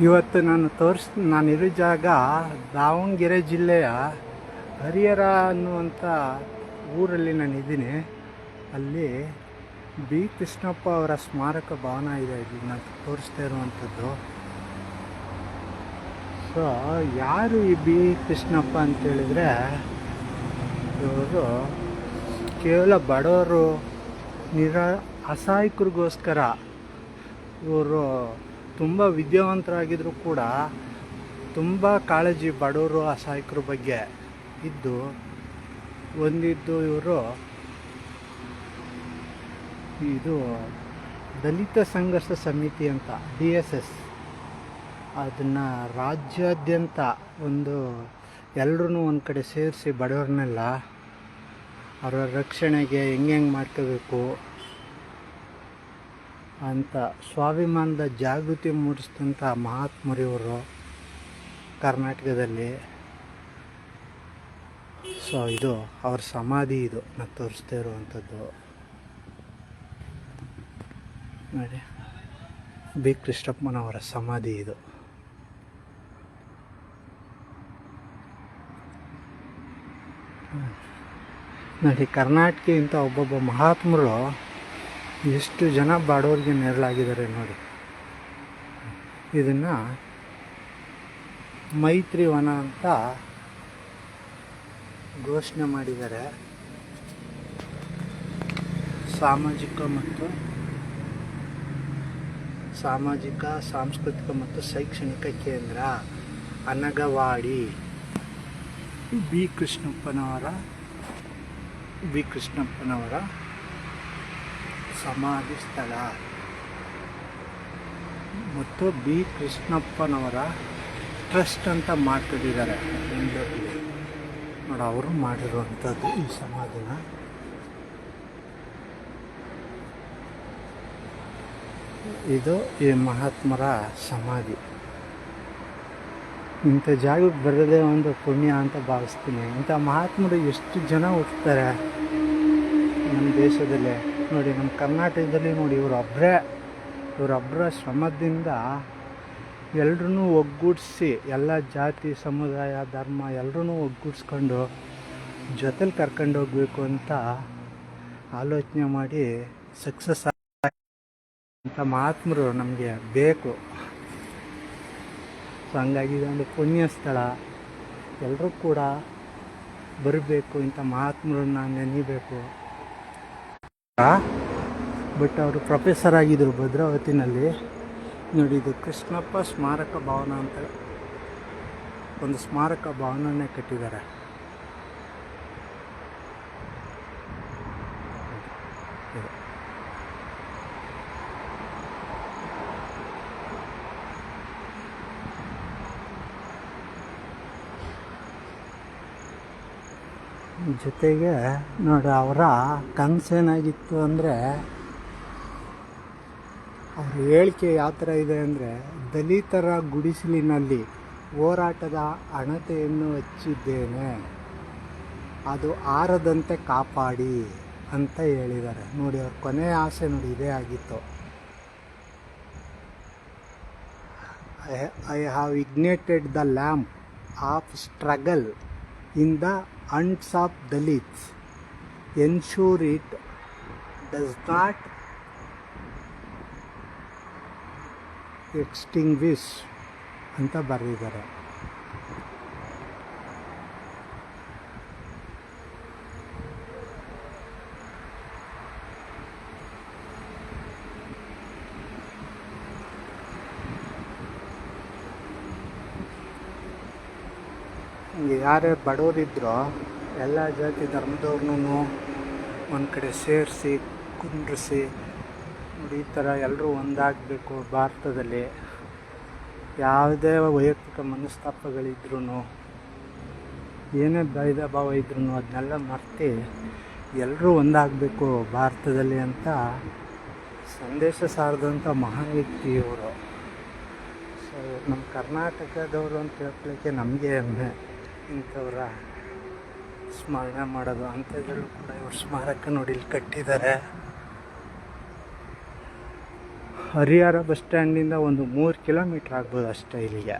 ಇವತ್ತು ನಾನಿರೋ ಜಾಗ ದಾವಣಗೆರೆ ಜಿಲ್ಲೆಯ ಹರಿಹರ ಅನ್ನುವಂಥ ಊರಲ್ಲಿ ನಾನಿದ್ದೀನಿ. ಅಲ್ಲಿ ಬಿ ಕೃಷ್ಣಪ್ಪ ಅವರ ಸ್ಮಾರಕ ಭವನ ಇದೆ, ಇಲ್ಲಿ ನಾನು ತೋರಿಸ್ತಾ ಇರುವಂಥದ್ದು. ಸೊ ಯಾರು ಈ ಬಿ ಕೃಷ್ಣಪ್ಪ ಅಂತೇಳಿದರೆ, ಇವರು ಕೇವಲ ಬಡವರು ಅಸಹಾಯಕರಿಗೋಸ್ಕರ ಇವರು ತುಂಬ ವಿದ್ಯಾವಂತರಾಗಿದ್ದರೂ ಕೂಡ ತುಂಬ ಕಾಳಜಿ ಬಡವರು ಅಸಹಾಯಕರ ಬಗ್ಗೆ ಇದ್ದು ಇವರು ಇದು ದಲಿತ ಸಂಘರ್ಷ ಸಮಿತಿ ಅಂತ DSS, ಅದನ್ನು ರಾಜ್ಯಾದ್ಯಂತ ಎಲ್ಲರೂ ಒಂದು ಕಡೆ ಸೇರಿಸಿ ಬಡವ್ರನ್ನೆಲ್ಲ ಅವರ ರಕ್ಷಣೆಗೆ ಹೆಂಗೆ ಮಾಡ್ಕೋಬೇಕು ಅಂತ ಸ್ವಾಭಿಮಾನದ ಜಾಗೃತಿ ಮೂಡಿಸಿದಂಥ ಮಹಾತ್ಮರಿವರು ಕರ್ನಾಟಕದಲ್ಲಿ. ಸೊ ಇದು ಅವ್ರ ಸಮಾಧಿ, ಇದು ನಾನು ತೋರಿಸ್ತಾ ಇರುವಂಥದ್ದು ನೋಡಿ, ಬಿ ಕೃಷ್ಣಪ್ಪನವರ ಸಮಾಧಿ ಇದು. ನೋಡಿ, ಕರ್ನಾಟಕ ಇಂಥ ಒಬ್ಬೊಬ್ಬ ಮಹಾತ್ಮರು ಎಷ್ಟು ಜನ ಬಡವರಿಗೆ ನೆರಳಾಗಿದ್ದಾರೆ ನೋಡಿ. ಇದನ್ನು ಮೈತ್ರಿ ವನ ಅಂತ ಘೋಷಣೆ ಮಾಡಿದ್ದಾರೆ. ಸಾಮಾಜಿಕ ಸಾಂಸ್ಕೃತಿಕ ಮತ್ತು ಶೈಕ್ಷಣಿಕ ಕೇಂದ್ರ ಅನಗವಾಡಿ, ಬಿ ಕೃಷ್ಣಪ್ಪನವರ ಸಮಾಧಿ ಸ್ಥಳ ಮತ್ತು ಬಿ ಕೃಷ್ಣಪ್ಪನವರ ಟ್ರಸ್ಟ್ ಅಂತ ಮಾಡ್ಕೊಂಡಿದ್ದಾರೆ ಬೆಂಗಳೂರಲ್ಲಿ ನೋಡಿ. ಅವರು ಮಾಡಿರುವಂಥದ್ದು ಈ ಸಮಾಧಿನ. ಇದು ಈ ಮಹಾತ್ಮರ ಸಮಾಧಿ. ಇಂಥ ಜಾಗಕ್ಕೆ ಬರೋದೇ ಒಂದು ಪುಣ್ಯ ಅಂತ ಭಾವಿಸ್ತೀನಿ. ಇಂಥ ಮಹಾತ್ಮರು ಎಷ್ಟು ಜನ ಹುಟ್ಟುತ್ತಾರೆ ನಮ್ಮ ದೇಶದಲ್ಲಿ ನೋಡಿ, ನಮ್ಮ ಕರ್ನಾಟಕದಲ್ಲಿ ನೋಡಿ. ಇವರೊಬ್ಬರ ಶ್ರಮದಿಂದ ಎಲ್ಲರೂ ಒಗ್ಗೂಡಿಸಿ, ಎಲ್ಲ ಜಾತಿ ಸಮುದಾಯ ಧರ್ಮ ಎಲ್ಲರೂ ಒಗ್ಗೂಡಿಸ್ಕೊಂಡು ಜೊತೆಲಿ ಕರ್ಕೊಂಡು ಹೋಗ್ಬೇಕು ಅಂತ ಆಲೋಚನೆ ಮಾಡಿ ಸಕ್ಸಸ್ ಅಂತ ಮಹಾತ್ಮರು ನಮಗೆ ಬೇಕು. ಸೊ ಹಂಗಾಗಿ ಇದೊಂದು ಪುಣ್ಯ ಸ್ಥಳ, ಎಲ್ಲರೂ ಕೂಡ ಬರಬೇಕು, ಇಂಥ ಮಹಾತ್ಮರನ್ನ ನೆನೀಬೇಕು. ಬಟ್ ಅವರು ಪ್ರೊಫೆಸರ್ ಆಗಿದ್ದರು ಭದ್ರಾವತಿನಲ್ಲಿ ನೋಡಿ. ಇದು ಕೃಷ್ಣಪ್ಪ ಸ್ಮಾರಕ ಭವನ ಅಂತ ಒಂದು ಸ್ಮಾರಕ ಭವನನೇ ಕಟ್ಟಿದ್ದಾರೆ. ಜೊತೆಗೆ ನೋಡಿ, ಅವರ ಕನಸೇನಾಗಿತ್ತು ಅಂದರೆ, ಅವ್ರ ಹೇಳಿಕೆ ಯಾವ ಥರ ಇದೆ ಅಂದರೆ, ದಲಿತರ ಗುಡಿಸಲಿನಲ್ಲಿ ಹೋರಾಟದ ಹಣತೆಯನ್ನು ಹಚ್ಚಿದ್ದೇನೆ, ಅದು ಆರದಂತೆ ಕಾಪಾಡಿ ಅಂತ ಹೇಳಿದ್ದಾರೆ ನೋಡಿ. ಅವ್ರ ಕೊನೆಯ ಆಸೆ ನೋಡಿ ಇದೇ ಆಗಿತ್ತು. I have ignited the lamp of struggle in the hands of Dalits, ensure it does not extinguish ಅಂತ ಬರೆದಿದ್ದಾರೆ. ಯಾರ್ಯಾರು ಬಡವರಿದ್ರೋ ಎಲ್ಲ ಜಾತಿ ಧರ್ಮದವ್ರನ್ನೂ ಒಂದು ಕಡೆ ಸೇರಿಸಿ ಕುಂಡ್ರಿಸಿ ನೋಡಿ, ಈ ಥರ ಎಲ್ಲರೂ ಒಂದಾಗಬೇಕು. ಭಾರತದಲ್ಲಿ ಯಾವುದೇ ವೈಯಕ್ತಿಕ ಮನಸ್ತಾಪಗಳಿದ್ರೂ, ಏನೇ ಭೇದ ಭಾವ ಇದ್ರೂ ಅದನ್ನೆಲ್ಲ ಮರೆತು ಎಲ್ಲರೂ ಒಂದಾಗಬೇಕು ಭಾರತದಲ್ಲಿ ಅಂತ ಸಂದೇಶ ಸಾರಿದಂಥ ಮಹಾನ್ ವ್ಯಕ್ತಿ ಇವರು. ಸೊ ನಮ್ಮ ಕರ್ನಾಟಕದವರು ಅಂತ ಹೇಳ್ಲಿಕ್ಕೆ ನಮಗೆ ಹೆಮ್ಮೆ, ಇಂಥವ್ರ ಸ್ಮರಣೆ ಮಾಡೋದು. ಅಂಥದ್ರಲ್ಲೂ ಕೂಡ ಇವ್ರ ಸ್ಮಾರಕ ನೋಡಿ ಇಲ್ಲಿ ಕಟ್ಟಿದ್ದಾರೆ. ಹರಿಹರ ಬಸ್ ಸ್ಟ್ಯಾಂಡಿಂದ ಒಂದು 3 ಕಿಲೋಮೀಟ್ರ್ ಆಗ್ಬೋದು ಅಷ್ಟೇ ಇಲ್ಲಿಗೆ.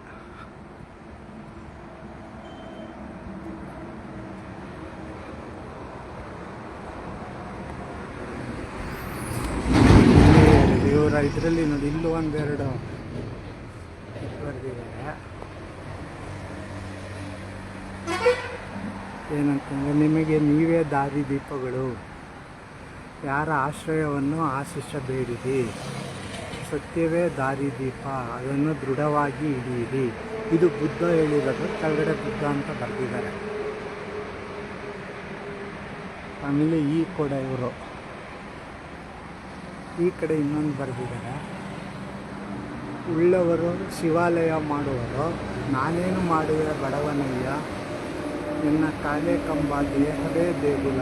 ಇವರ ಇದರಲ್ಲಿ ನೋಡಿ, ಇಲ್ಲೂ ಒಂದೆರಡು ಬರ್ದಿದ್ದಾರೆ. ಏನಂತಂದರೆ, ನಿಮಗೆ ನೀವೇ ದಾರಿ ದೀಪಗಳು, ಯಾರ ಆಶ್ರಯವನ್ನು ಆಶಿಸಬೇಡಿರಿ, ಸತ್ಯವೇ ದಾರಿ ದೀಪ, ಅದನ್ನು ದೃಢವಾಗಿ ಹಿಡಿಯಿರಿ. ಇದು ಬುದ್ಧ ಹೇಳಿರೋದು, ಕೆಳಗಡೆ ಬುದ್ಧ ಅಂತ ಬರೆದಿದ್ದಾರೆ. ಆಮೇಲೆ ಈ ಕೂಡ ಇವರು ಈ ಕಡೆ ಇನ್ನೊಂದು ಬರೆದಿದ್ದಾರೆ, ಉಳ್ಳವರು ಶಿವಾಲಯ ಮಾಡುವರು, ನಾನೇನು ಮಾಡುವೆ ಬಡವನಯ್ಯ, ನಿನ್ನ ಕಾಲೇ ಕಂಬ ದೇಹವೇ ದೇಗುಲ,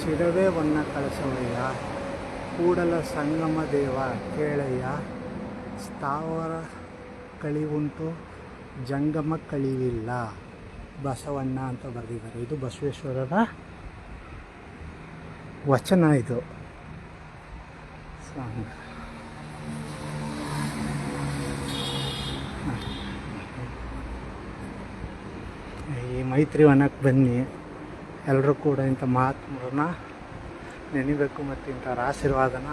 ಶಿರವೇ ವನ್ನ ಕಳಸವಯ್ಯ, ಕೂಡಲ ಸಂಗಮ ದೇವ ಕೇಳಯ್ಯ, ಸ್ಥಾವರ ಕಳಿವುಂಟು ಜಂಗಮ ಕಳಿವಿಲ್ಲ, ಬಸವಣ್ಣ ಅಂತ ಬರೆದಿದ್ದಾರೆ. ಇದು ಬಸವೇಶ್ವರರ ವಚನ. ಇದು ಈ ಮೈತ್ರಿ ವನಕ್ಕೆ ಬನ್ನಿ, ಎಲ್ಲರೂ ಕೂಡ ಇಂಥ ಮಹಾತ್ಮರನ್ನ ನೆನಿಬೇಕು ಮತ್ತು ಇಂಥವ್ರ ಆಶೀರ್ವಾದನ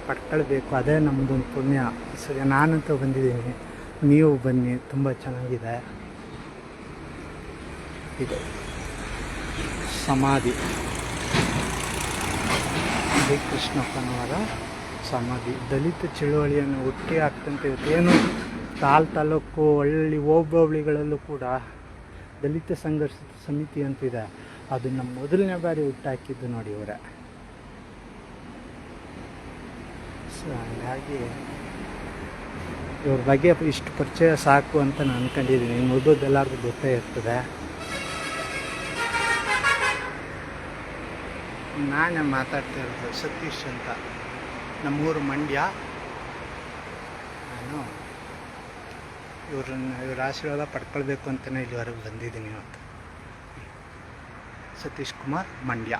ಪಡ್ಕೊಳ್ಬೇಕು. ಅದೇ ನಮ್ಮದೊಂದು ಪುಣ್ಯ. ಸರಿ, ನಾನಂತೂ ಬಂದಿದ್ದೀನಿ, ನೀವು ಬನ್ನಿ, ತುಂಬ ಚೆನ್ನಾಗಿದೆ. ಇದು ಸಮಾಧಿ, ಶ್ರೀ ಕೃಷ್ಣಪ್ಪನವರ ಸಮಾಧಿ. ದಲಿತ ಚಳುವಳಿಯನ್ನು ಹುಟ್ಟಿ ಹಾಕ್ತಂತೆ. ಏನು ತಾಲೂಕು ಹಳ್ಳಿ ಹೋಬಳಿಗಳಲ್ಲೂ ಕೂಡ ದಲಿತ ಸಂಘರ್ಷ ಸಮಿತಿ ಅಂತಿದೆ. ಅದನ್ನು ಮೊದಲನೇ ಬಾರಿ ಹುಟ್ಟಾಕಿದ್ದು ನೋಡಿ ಇವರೇ. ಸೊ ಹಾಗಾಗಿ ಇವ್ರ ಬಗ್ಗೆ ಇಷ್ಟು ಪರಿಚಯ ಸಾಕು ಅಂತ ನಾನು ಅಂದ್ಕೊಂಡಿದ್ದೀನಿ. ಮುಗಿದೋದು ಎಲ್ಲರಿಗೂ ಗೊತ್ತೇ ಇರ್ತದೆ. ನಾನೇ ಮಾತಾಡ್ತಾ ಇರೋದು ಸತೀಶ್ ಅಂತ, ನಮ್ಮೂರು ಮಂಡ್ಯ. ನಾನು ಇವ್ರ ಆಶೀರ್ವಾದ ಪಡ್ಕೊಳ್ಬೇಕು ಅಂತಲೇ ಇಲ್ಲಿವರೆಗೂ ಬಂದಿದ್ದೀನಿ ಇವತ್ತು. ಸತೀಶ್ ಕುಮಾರ್, ಮಂಡ್ಯ.